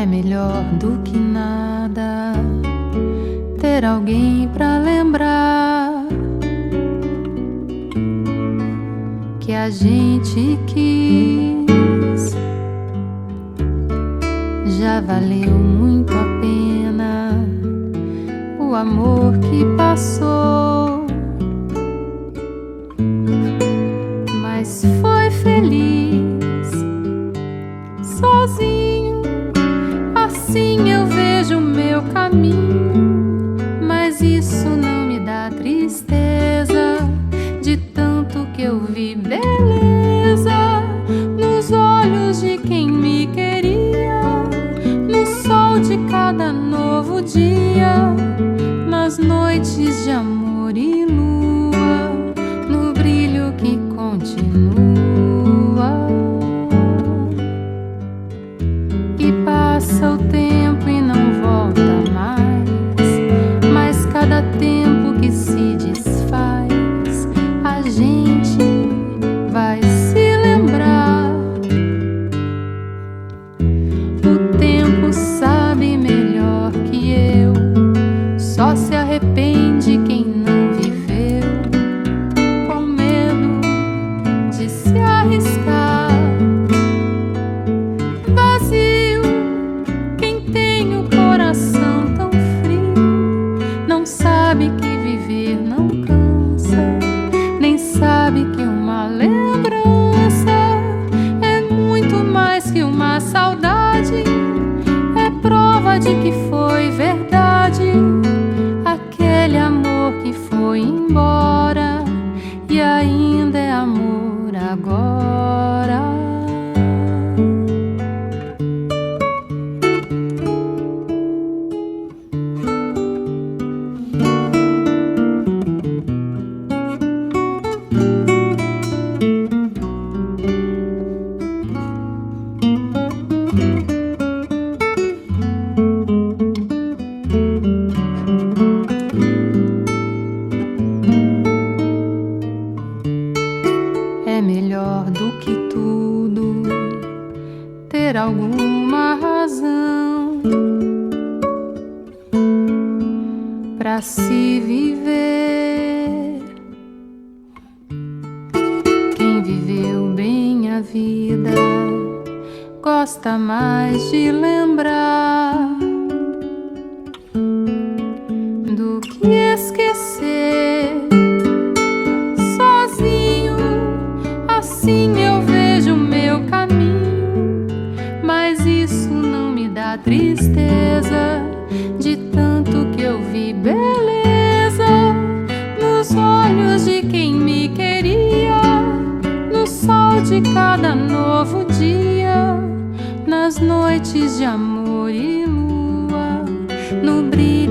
É melhor do que nada ter alguém pra lembrar que a gente quis. Já valeu muito a pena o amor que passou, mas foi feliz sozinho. Assim eu vejo o meu caminho, mas isso não me dá tristeza, de tanto que eu vi beleza nos olhos de quem me queria, no sol de cada novo dia, nas noites de amor e lua, no brilho que continua. E passa o tempo e não volta mais, mas cada tempo que se desfaz, a gente vai se lembrar. O tempo sabe melhor que eu, só se arrepende quem não viveu, com medo de se arriscar. Vazio, quem tem o coração tão frio, não sabe que viver não cansa, nem sabe que uma lembrança é muito mais que uma saudade, é prova de que foi verdade aquele amor que foi embora e ainda é amor agora. É melhor do que tudo ter alguma razão pra se viver. Quem viveu bem a vida gosta mais de lembrar do que esquecer. Sozinho, assim eu vejo o meu caminho, mas isso não me dá tristeza, de tanto que eu vi beleza nos olhos de quem me queria, no sol de cada novo dia, nas noites de amor e lua, no brilho